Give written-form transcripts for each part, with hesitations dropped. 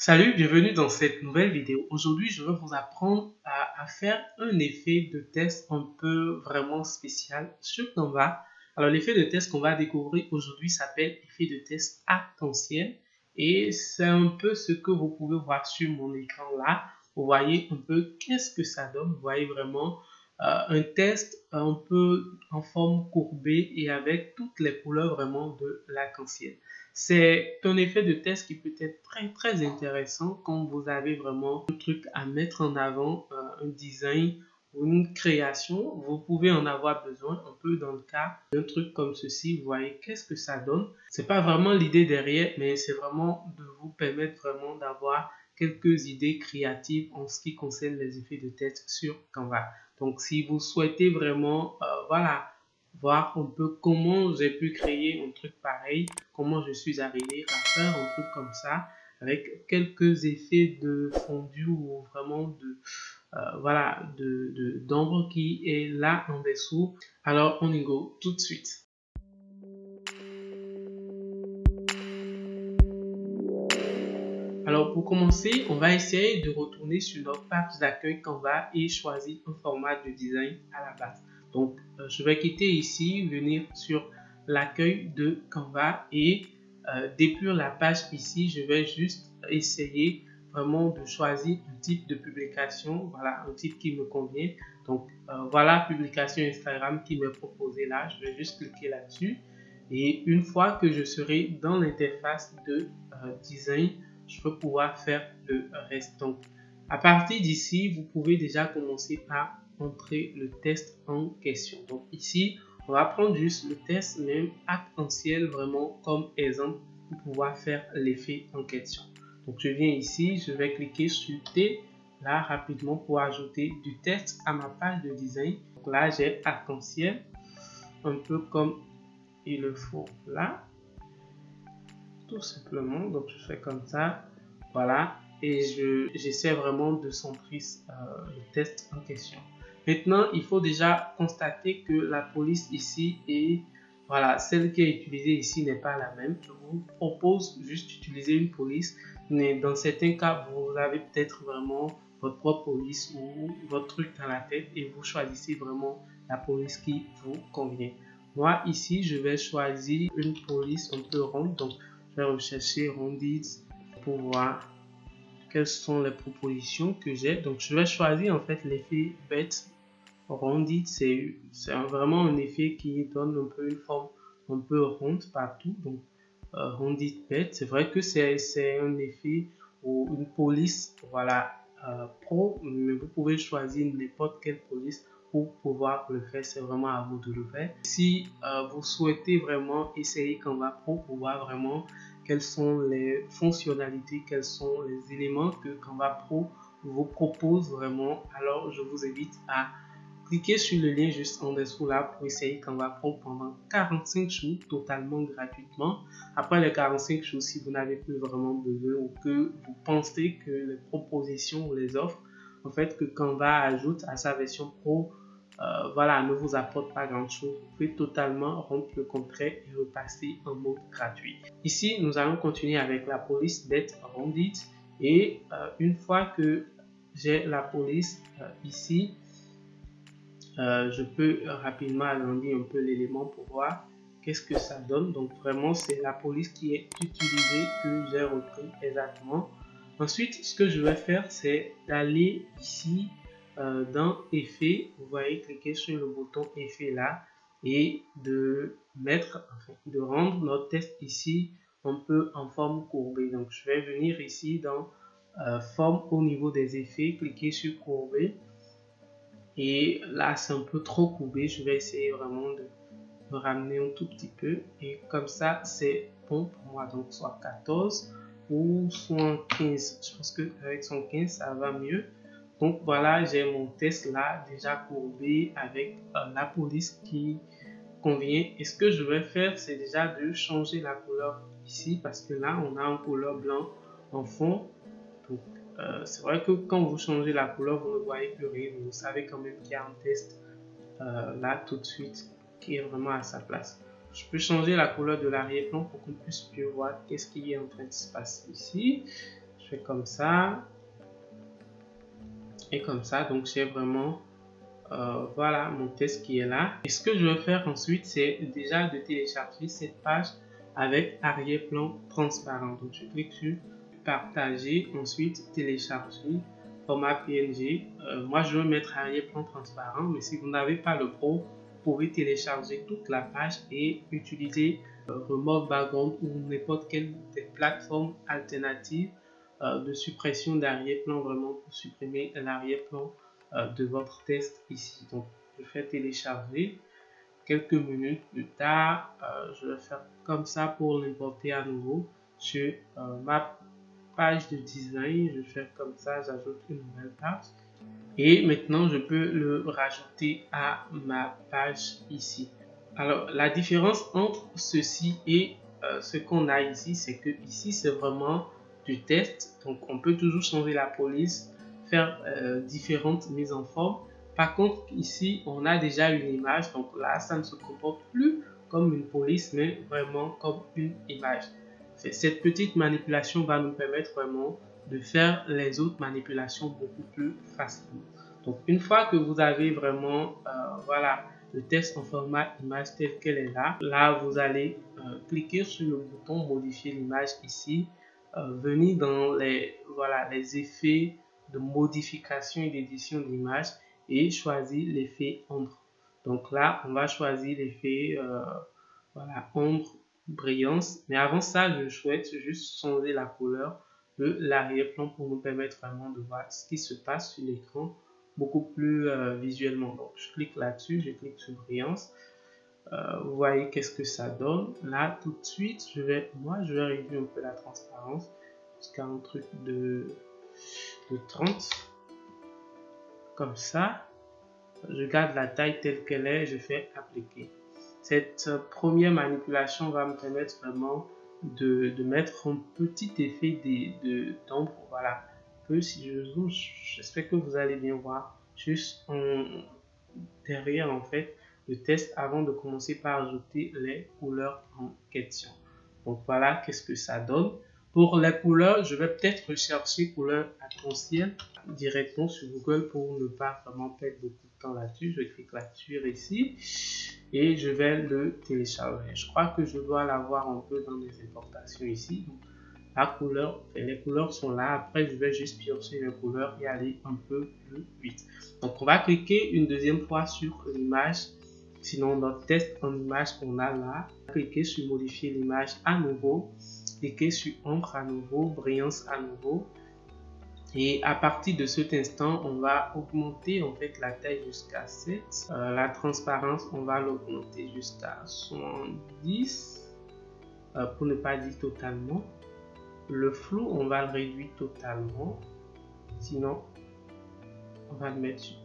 Salut, bienvenue dans cette nouvelle vidéo. Aujourd'hui, je vais vous apprendre à faire un effet de test un peu vraiment spécial sur Canva. Alors, l'effet de test qu'on va découvrir aujourd'hui s'appelle effet de test arc-en-ciel et c'est un peu ce que vous pouvez voir sur mon écran là. Vous voyez un peu qu'est-ce que ça donne. Vous voyez vraiment un test un peu en forme courbée et avec toutes les couleurs vraiment de l'arc-en-ciel. C'est un effet de test qui peut être très intéressant quand vous avez vraiment un truc à mettre en avant, un design ou une création. Vous pouvez en avoir besoin un peu dans le cas d'un truc comme ceci. Vous voyez qu'est-ce que ça donne. C'est pas vraiment l'idée derrière, mais c'est vraiment de vous permettre vraiment d'avoir quelques idées créatives en ce qui concerne les effets de test sur Canva. Donc, si vous souhaitez vraiment, voir un peu comment j'ai pu créer un truc pareil, comment je suis arrivé à faire un truc comme ça, avec quelques effets de fondu ou vraiment d'ombre qui est là en dessous. Alors, on y go tout de suite. Alors, pour commencer, on va essayer de retourner sur notre page d'accueil Canva et choisir un format de design à la base. Donc, je vais quitter ici, venir sur l'accueil de Canva et depuis la page ici, je vais juste essayer vraiment de choisir un type de publication, voilà, un type qui me convient. Donc, voilà, publication Instagram qui m'est proposée là, je vais juste cliquer là-dessus. Et une fois que je serai dans l'interface de design, je peux pouvoir faire le reste. Donc, à partir d'ici, vous pouvez déjà commencer par entrer le test en question. Donc ici, on va prendre juste le test même arc-en-ciel vraiment comme exemple pour pouvoir faire l'effet en question. Donc je viens ici, je vais cliquer sur T là rapidement pour ajouter du test à ma page de design. Donc là, j'ai arc-en-ciel un peu comme il le faut là. Tout simplement, donc je fais comme ça, voilà, et j'essaie vraiment de centrer le test en question. Maintenant, il faut déjà constater que la police ici est, voilà, celle qui est utilisée ici n'est pas la même. Je vous propose juste d'utiliser une police, mais dans certains cas, vous avez peut-être vraiment votre propre police ou votre truc dans la tête et vous choisissez vraiment la police qui vous convient. Moi, ici, je vais choisir une police un peu ronde, donc je vais rechercher Rondit pour voir quelles sont les propositions que j'ai. Donc, je vais choisir en fait l'effet bête. Rondit, c'est vraiment un effet qui donne un peu une forme un peu ronde partout. Donc, Rondit bête, c'est vrai que c'est un effet ou une police, voilà, pro, mais vous pouvez choisir n'importe quelle police pour pouvoir le faire, c'est vraiment à vous de le faire. Si vous souhaitez vraiment essayer Canva Pro pour voir vraiment quelles sont les fonctionnalités, quels sont les éléments que Canva Pro vous propose vraiment, alors je vous invite à cliquer sur le lien juste en dessous là pour essayer Canva Pro pendant 45 jours totalement gratuitement. Après les 45 jours, si vous n'avez plus vraiment besoin ou que vous pensez que les propositions ou les offres en fait que Canva ajoute à sa version Pro voilà, ne vous apporte pas grand chose, vous pouvez totalement rompre le contrat et repasser en mode gratuit. Ici, nous allons continuer avec la police d'être Rondit et une fois que j'ai la police ici, je peux rapidement agrandir un peu l'élément pour voir qu'est-ce que ça donne. Donc vraiment, c'est la police qui est utilisée que j'ai repris exactement. Ensuite, ce que je vais faire, c'est d'aller ici dans effet, vous voyez, cliquer sur le bouton effet là et de mettre, de rendre notre test ici un peu en forme courbée. Donc je vais venir ici dans forme au niveau des effets, cliquer sur courbée. Et là, c'est un peu trop courbé. Je vais essayer vraiment de me ramener un tout petit peu. Et comme ça, c'est bon pour moi. Donc, soit 14 ou soit 15. Je pense qu'avec 115, ça va mieux. Donc, voilà, j'ai mon test là déjà courbé avec la police qui convient. Et ce que je vais faire, c'est déjà de changer la couleur ici. Parce que là, on a un couleur blanc en fond. Donc, c'est vrai que quand vous changez la couleur, vous ne voyez plus rien. Vous savez quand même qu'il y a un test là tout de suite qui est vraiment à sa place. Je peux changer la couleur de l'arrière-plan pour qu'on puisse mieux voir qu'est-ce qui est en train de se passer ici. Je fais comme ça. Et comme ça, donc j'ai vraiment voilà mon test qui est là. Et ce que je vais faire ensuite, c'est déjà de télécharger cette page avec arrière-plan transparent. Donc je clique sur partager, ensuite télécharger format PNG. Moi je veux mettre arrière-plan transparent, mais si vous n'avez pas le pro, vous pouvez télécharger toute la page et utiliser Remove Background ou n'importe quelle des plateformes alternatives de suppression d'arrière-plan, vraiment pour supprimer l'arrière-plan de votre test ici. Donc je fais télécharger. Quelques minutes plus tard, je vais faire comme ça pour l'importer à nouveau sur ma page de design. Je fais comme ça, j'ajoute une nouvelle page et maintenant je peux le rajouter à ma page ici. Alors la différence entre ceci et ce qu'on a ici, c'est que ici c'est vraiment du test, donc on peut toujours changer la police, faire différentes mises en forme. Par contre ici on a déjà une image, donc là ça ne se comporte plus comme une police mais vraiment comme une image. Cette petite manipulation va nous permettre vraiment de faire les autres manipulations beaucoup plus facilement. Donc une fois que vous avez vraiment voilà le test en format image tel qu'elle est là vous allez cliquer sur le bouton modifier l'image ici, venir dans les effets de modification et d'édition d'image et choisir l'effet ombre. Donc là on va choisir l'effet voilà, ombre brillance, mais avant ça je souhaite juste changer la couleur de l'arrière-plan pour nous permettre vraiment de voir ce qui se passe sur l'écran beaucoup plus visuellement. Donc je clique là-dessus, je clique sur brillance, vous voyez qu'est-ce que ça donne là. Tout de suite je vais réduire un peu la transparence jusqu'à un truc de 30 comme ça. Je garde la taille telle qu'elle est, je fais appliquer. Cette première manipulation va me permettre vraiment de mettre un petit effet d'ombre. Voilà. Si je zoome, j'espère que vous allez bien voir. Juste derrière en fait le test avant de commencer par ajouter les couleurs en question. Donc voilà qu'est-ce que ça donne. Pour les couleurs, je vais peut-être rechercher couleur arc-en-ciel directement sur Google pour ne pas vraiment perdre beaucoup de temps là-dessus. Je clique là-dessus ici et je vais le télécharger. Je crois que je dois l'avoir un peu dans les importations ici. Donc, la couleur, les couleurs sont là. Après, je vais juste piocher les couleurs et aller un peu plus vite. Donc, on va cliquer une deuxième fois sur l'image. Sinon, notre test en image qu'on a là, cliquer sur modifier l'image à nouveau, cliquer sur ombre à nouveau, brillance à nouveau. Et à partir de cet instant, on va augmenter en fait la taille jusqu'à 7. La transparence, on va l'augmenter jusqu'à 70 pour ne pas dire totalement. Le flou, on va le réduire totalement. Sinon, on va le mettre sur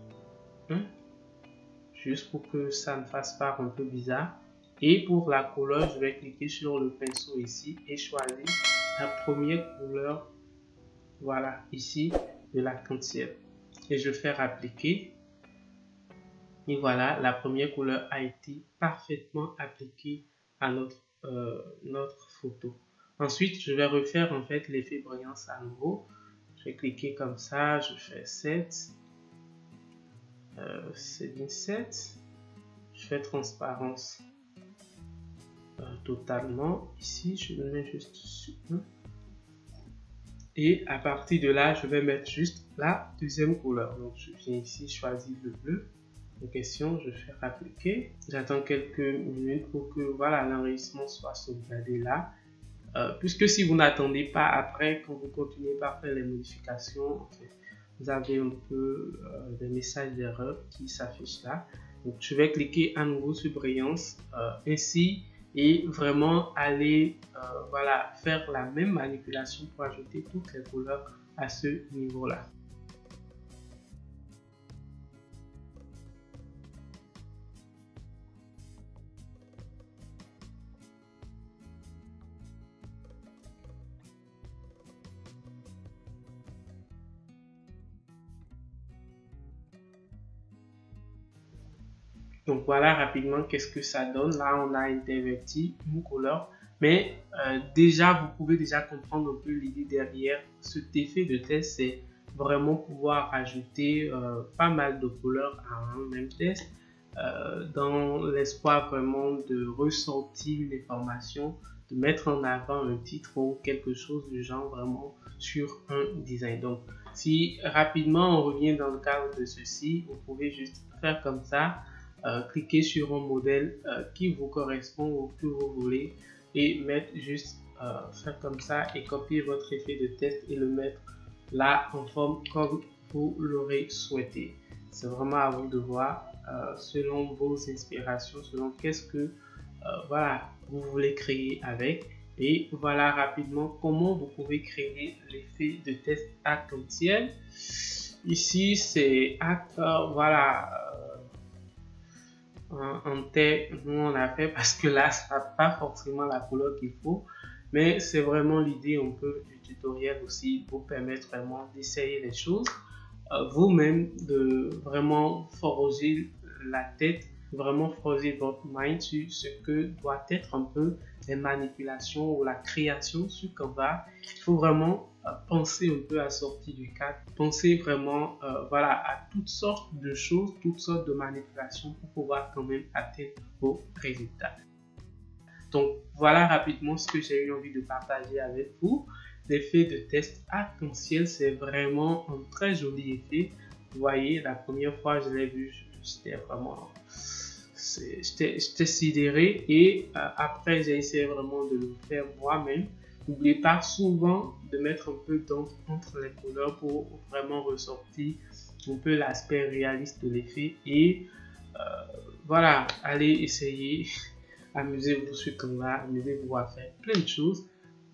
1. Juste pour que ça ne fasse pas un peu bizarre. Et pour la couleur, je vais cliquer sur le pinceau ici et choisir la première couleur, voilà, ici, de l'arc-en-ciel. Et je vais faire appliquer. Et voilà, la première couleur a été parfaitement appliquée à notre photo. Ensuite, je vais refaire en fait l'effet brillance à nouveau. Je vais cliquer comme ça, je fais 7. C'est bien 7. Je fais transparence totalement. Ici, je le mets juste sur 1. Et à partir de là, je vais mettre juste la deuxième couleur. Donc, je viens ici choisir le bleu en question. Je fais appliquer. J'attends quelques minutes pour que voilà l'enregistrement soit sauvegardé là. Puisque si vous n'attendez pas après, quand vous continuez par faire les modifications, vous avez un peu des messages d'erreur qui s'affichent là. Donc, je vais cliquer à nouveau sur brillance ainsi et vraiment aller voilà, faire la même manipulation pour ajouter toutes les couleurs à ce niveau là. Donc voilà rapidement qu'est-ce que ça donne. Là on a interverti une couleur Mais déjà, vous pouvez déjà comprendre un peu l'idée derrière cet effet de test, c'est vraiment pouvoir ajouter pas mal de couleurs à un même test dans l'espoir vraiment de ressortir une information, de mettre en avant un titre ou quelque chose du genre vraiment sur un design. Donc, si rapidement on revient dans le cadre de ceci, vous pouvez juste faire comme ça, cliquer sur un modèle qui vous correspond ou que vous voulez et mettre juste faire comme ça et copier votre effet de test et le mettre là en forme comme vous l'aurez souhaité. C'est vraiment à vous de voir selon vos inspirations, selon qu'est-ce que voilà, vous voulez créer avec. Et voilà rapidement comment vous pouvez créer l'effet de test arc-en-ciel. Ici, c'est voilà, en tête, nous on a fait parce que là, ça n'a pas forcément la couleur qu'il faut. Mais c'est vraiment l'idée un peu du tutoriel aussi, pour permettre vraiment d'essayer les choses. Vous-même, de vraiment forger la tête, vraiment forger votre mind sur ce que doit être un peu les manipulations ou la création sur Canva. Il faut vraiment penser un peu à sortir du cadre, penser vraiment voilà, à toutes sortes de choses, toutes sortes de manipulations pour pouvoir quand même atteindre vos résultats. Donc voilà rapidement ce que j'ai eu envie de partager avec vous. L'effet de test arc-en-ciel, c'est vraiment un très joli effet. Vous voyez, la première fois je l'ai vu, j'étais vraiment, j'étais sidéré et après j'ai essayé vraiment de le faire moi-même. N'oubliez pas souvent de mettre un peu d'encre entre les couleurs pour vraiment ressortir un peu l'aspect réaliste de l'effet et voilà, allez essayer. Amusez-vous sur Canva, amusez-vous à faire plein de choses.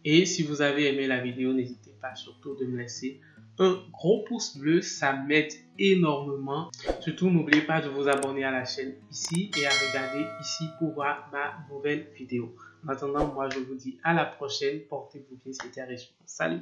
Et si vous avez aimé la vidéo, n'hésitez pas surtout de me laisser un gros pouce bleu, ça m'aide énormément. Surtout, n'oubliez pas de vous abonner à la chaîne ici et à regarder ici pour voir ma nouvelle vidéo. En attendant, moi je vous dis à la prochaine, portez-vous bien, c'était Richemont. Salut!